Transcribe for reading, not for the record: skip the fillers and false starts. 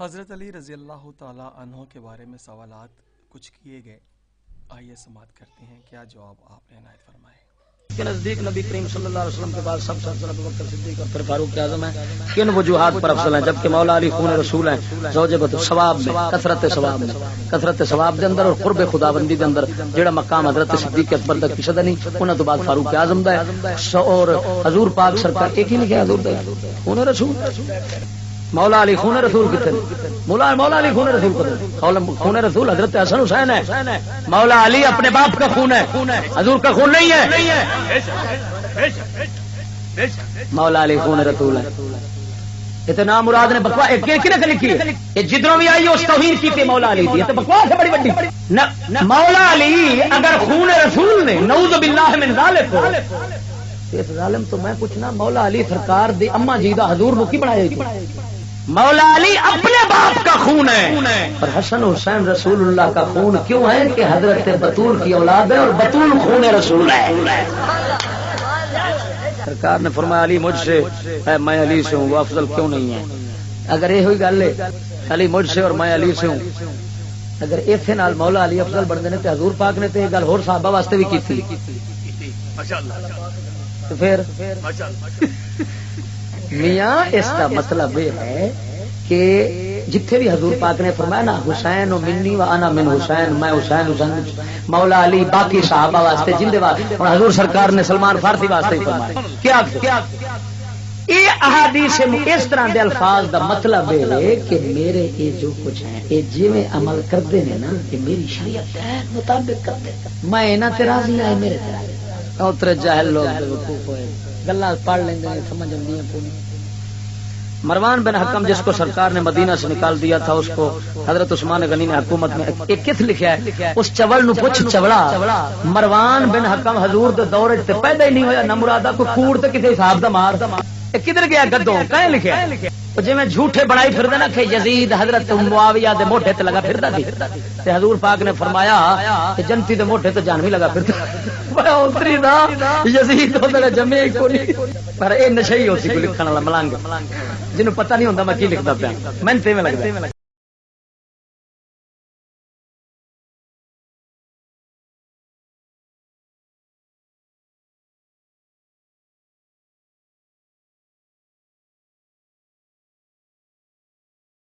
حضرت علی رضی اللہ تعالی عنہ کے بارے میں سوالات کچھ کیے گئے، آئیے سماعت کرتے ہیں کیا جواب آپ نے عنایت فرمائے۔ کے نزدیک نبی کریم صلی اللہ علیہ وسلم کے بعد سب سے افضل ابو بکر صدیق اور پھر فاروق اعظم ہیں، کن وجوہات پر افضل ہیں؟ جبکہ مولا علی خون رسول ہیں، زوجبت ثواب میں، کثرت ثواب دے اندر اور قرب خداوندی دے اندر جڑا مقام حضرت صدیق اکبر تک کسی دا نہیں، انہاں تو بعد فاروق اعظم دا ہے، اور حضور پاک سرکار ایک ہی لکھا حضور دا خون رسول۔ مولا علی خون رسول کتنے؟ مولا علی خون رسول کتنے؟ خون رسول حضرت حسن حسین ہے، مولا علی اپنے باپ کا خون ہے، حضور کا خون نہیں ہے۔ مولا علی خون رسول ہے، اتنا مراد نے بکواس لکھی ہے، جدھروں بھی آئی اس توہین کی تھی مولا علی دی، بکواس ہے بڑی بڑی۔ مولا علی اگر خون رسول نے نعوذ باللہ من ذالک، اس ظالم تو میں پوچھنا مولا علی سرکار دی اما جی دا حضور نو کی بنایا گیا؟ مولا علی اپنے باپ کا خون ہے، اور حسن حسین رسول اللہ کا خون کیوں ہے کہ حضرت بطول کی اولاد ہے اور بطول خون رسول ہے۔ سرکار نے فرمایا علی مجھ سے ہے، میں علی سے ہوں، وہ افضل کیوں نہیں ہے؟ اگر یہ ہوئی گل ہے علی مجھ سے اور میں علی سے ہوں، اگر ایتھے نال مولا علی افضل بن دے تے حضور پاک نے تے یہ گل ہور صحابہ واسطے بھی کیتی، تو پھر میاں اس کا مطلب یہ ہے کہ جتھے بھی حضور پاک نے فرمایا نا حسین و منی و انا من حسین، میں حسین مولا علی باقی صحابہ واسطے جن دے واسطے، اور حضور سرکار نے سلمان فارسی واسطے ہی فرمایا۔ کیا یہ احادیث اس طرح دے الفاظ دا مطلب ہے کہ میرے یہ جو کچھ ہے یہ جویں عمل کرتے ہیں نا کہ میری شریعت ہے مطابق کرتے، میں انہاں تے راضی ہے، میرے تے راضی۔ اوترے جاہل لوگ بیوقوف ہوئے گلا پڑھ لیں گے، سمجھ آدی پوری۔ مروان بن حکم جس کو سرکار نے مدینہ سے نکال دیا تھا، اس کو حضرت عثمان غنی نے حکومت میں ایک کت لکھا ہے، اس چول نو پوچھ چوڑا مروان بن حکم حضور دے دور تے پیدا ہی نہیں ہویا، نہ مرادا کوئی کوڑ تے کسی حساب دا مار، کدھر گیا گدوں کہیں لکھا ہے؟ جی میں جھوٹے بڑائی پھر دینا کہ یزید حضرت معاویہ دے موٹے تے لگا پھردا سی، تے حضور پاک نے فرمایا کہ جنتی دے موٹے تے جانوی لگا پھردا، اوتری دا یزید ہوندے جمے کوئی، پر اے نشئی ہوسی کوئی لکھن والا ملنگ جنوں پتہ نہیں ہوندا میں کی لکھدا پیا، میں تے میں لگدا